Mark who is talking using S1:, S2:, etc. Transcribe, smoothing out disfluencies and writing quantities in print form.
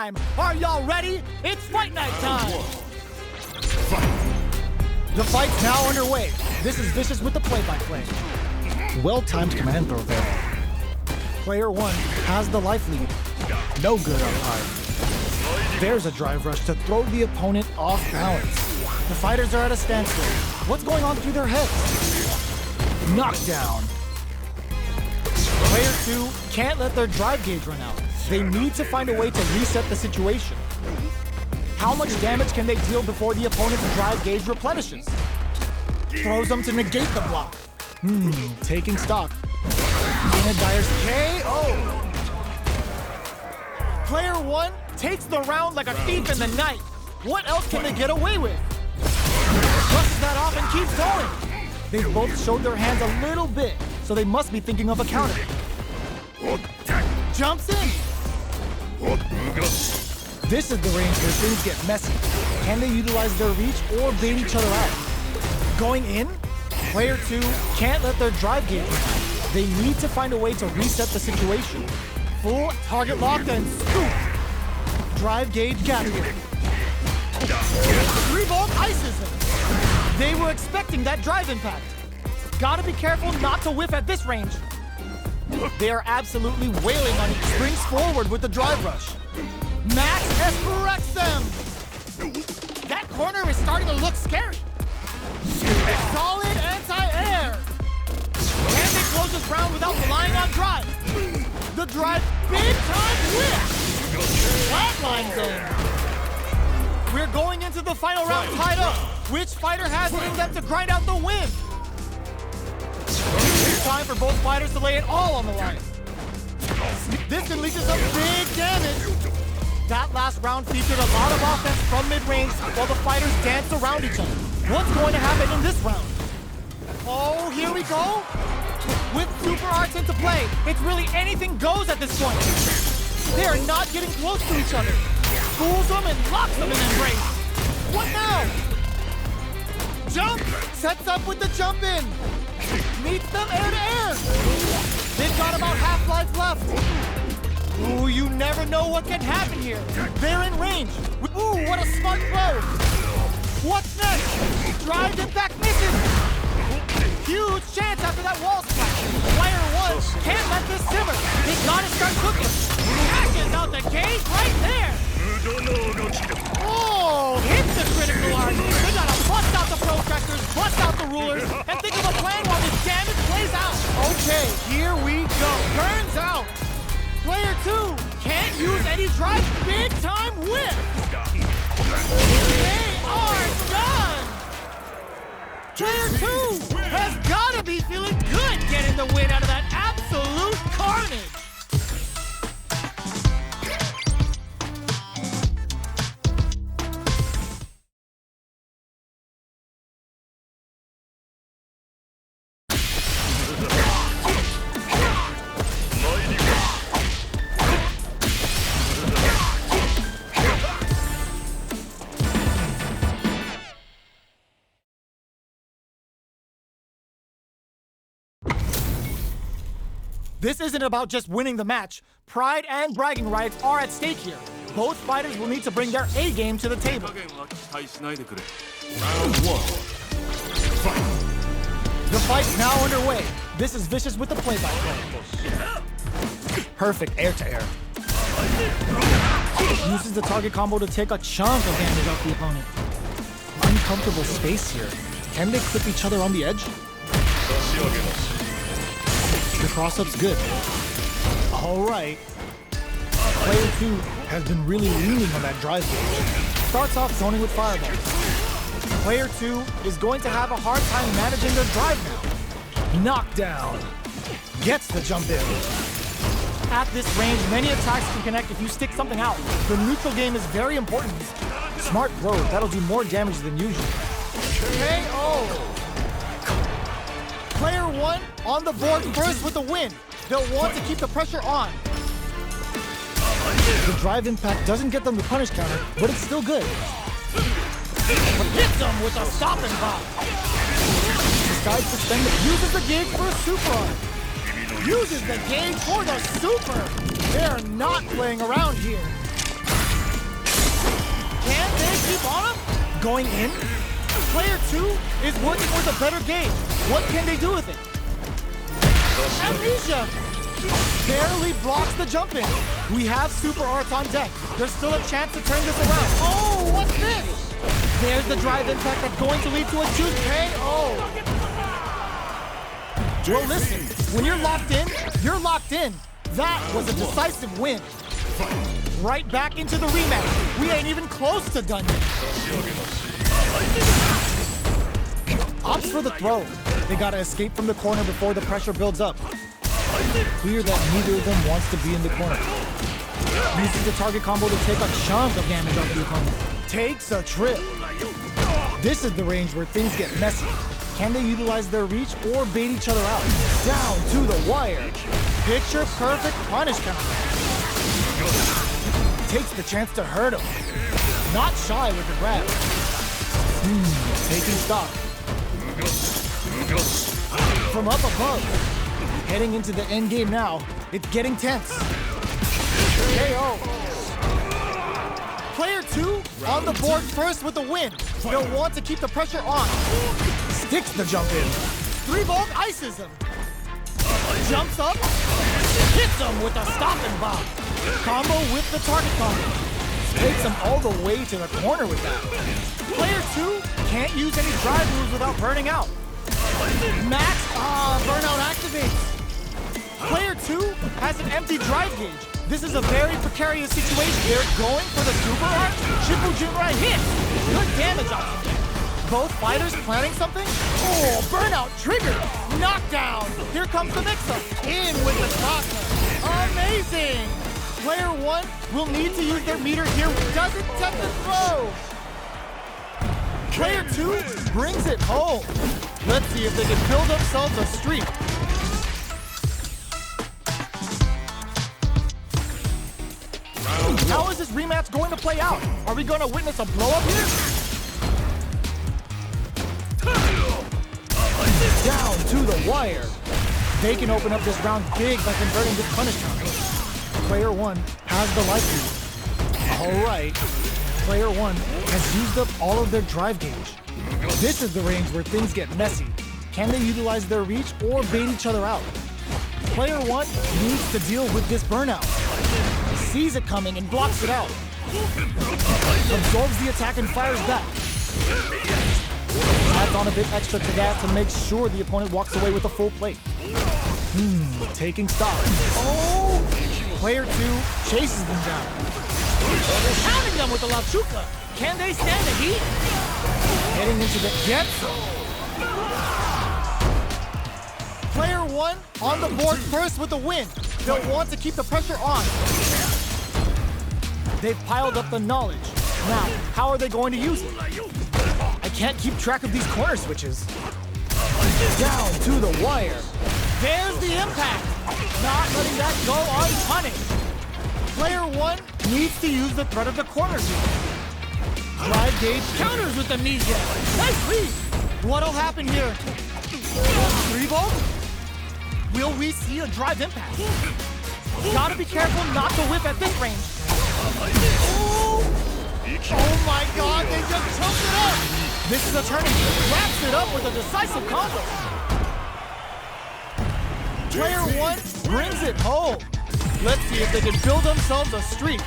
S1: time. Are y'all ready? It's fight night time. The fight's now underway. This is Vicious with the play-by-play. Well-timed command throw there. Player 1 has the life lead. No good up high. There's a drive rush to throw the opponent off balance. The fighters are at a standstill. What's going on through their heads? Knockdown. Player 2 can't let their drive gauge run out. They need to find a way to reset the situation. How much damage can they deal before the opponent's drive gauge replenishes? Throws them to negate the block. Taking stock. In a Dyer's KO. Player 1 takes the round like a thief in the night. What else can they get away with? Brushes that off and keeps going. They've both showed their hands a little bit, so they must be thinking of a counter. Jumps in. This is the range where things get messy. Can they utilize their reach or bait each other out? Going in, player 2 can't let their drive gauge run out. They need to find a way to reset the situation. Full target locked and scoop. Drive gauge gap here. 3-volt ices them. They were expecting that drive impact. Gotta be careful not to whiff at this range. They are absolutely wailing on it. Springs forward with the drive rush. Max S-corrects them. That corner is starting to look scary. Solid anti-air. Can they close this round without relying on drive? The drive big time whip. Flatlines in. We're going into the final round tied up. Which fighter has it in them to grind out the win? It's time for both fighters to lay it all on the line. This can lead to some big damage. That last round featured a lot of offense from mid-range while the fighters dance around each other. What's going to happen in this round? Oh, here we go. With super arts into play, it's really anything goes at this point. They are not getting close to each other. Fools them and locks them in embrace. What now? Jump! Sets up with the jump in. Meets them air to air. They've got about half life left. Ooh, you never know what can happen here. They're in range. Ooh, what a smart throw. What's next? Drive impact misses. Huge chance after that wall splash. Player 1 can't let this simmer. They gotta start cooking. Catches out the cage right there. Oh, hits the critical arc. They gotta bust out the protractors, bust out the rulers, and think of a plan while this damage plays out. Okay, here we go. Turns out. Player 2 can't use any drive. Big time whip. They are done. Player 2 has got to be feeling good getting the win out of that absolute carnage. This isn't about just winning the match. Pride and bragging rights are at stake here. Both fighters will need to bring their A game to the table.
S2: Round 1. Fight.
S1: The fight's now underway. This is Vicious with the play-by-play. Perfect air-to-air. Uses the target combo to take a chunk of damage off the opponent. Uncomfortable space here. Can they clip each other on the edge? The cross-up's good. All right. Player 2 has been really leaning on that drive gauge. Starts off zoning with fireball. Player 2 is going to have a hard time managing their drive now. Knockdown. Gets the jump in. At this range, many attacks can connect if you stick something out. The neutral game is very important. Smart throw, that'll do more damage than usual. KO! Player 1 on the board first with the win. They'll want to keep the pressure on. The drive impact doesn't get them the punish counter, but it's still good. Hits them with a stop and pop. Decides to spend it, uses the gauge for a super arm. Uses the gauge for the super. They're not playing around here. going in. Player 2 is working with a better game. What can they do with it? Amnesia barely blocks the jump in. We have super arts on deck. There's still a chance to turn this around. Oh, what's this? There's the drive impact that's going to lead to a juice KO. Well, listen, when you're locked in, you're locked in. That was a decisive win. Right back into the rematch. We ain't even close to done yet. Opts for the throw. They gotta escape from the corner before the pressure builds up. Clear that neither of them wants to be in the corner. Uses the target combo to take a chunk of damage off the opponent. Takes a trip. This is the range where things get messy. Can they utilize their reach or bait each other out? Down to the wire. Picture perfect punish counter. Takes the chance to hurt him. Not shy with the grab. Taking stock. From up above. Heading into the end game now. It's getting tense. KO. Player 2 on the board first with the win. They'll want to keep the pressure on. Sticks the jump in. 3-volt ices him. Jumps up. Hits him with a stop and bomb. Combo with the target combo. Takes him all the way to the corner with that. Player 2 can't use any drive moves without burning out. Max, burnout activates. Player 2 has an empty drive gauge. This is a very precarious situation. They're going for the super art. Shippujinrai hits. Good damage off him. Both fighters planning something? Oh, burnout triggered. Knockdown. Here comes the mix-up. In with the shotgun. Amazing. Player 1 will need to use their meter here. Doesn't test the throw. Player 2 brings it home. Let's see if they can build themselves a streak. How is this rematch going to play out? Are we going to witness a blow-up here? Down to the wire. They can open up this round big by converting this punish counter. Player 1 has the life lead. All right. Player 1 has used up all of their drive gauge. This is the range where things get messy. Can they utilize their reach or bait each other out? Player 1 needs to deal with this burnout. Sees it coming and blocks it out. Absorbs the attack and fires back. Adds on a bit extra to that to make sure the opponent walks away with a full plate. Taking stock. Oh! Player 2 chases them down. Pounding them with the Lachuka. Can they stand the heat? Heading into the Getsu. Player 1 on the board first with the win. They'll want to keep the pressure on. They've piled up the knowledge. Now, how are they going to use it? I can't keep track of these corner switches. Down to the wire. There's the impact. Not letting that go unpunished. Player 1 needs to use the threat of the corner switch. Drive gauge counters with amnesia. Nice lead. What'll happen here? 3-volt? Will we see a drive impact? Gotta be careful not to whip at this range. Oh my god, they just choked it up! This is a turning. Wraps it up with a decisive combo. Player 1 brings it home. Let's see if they can build themselves a streak.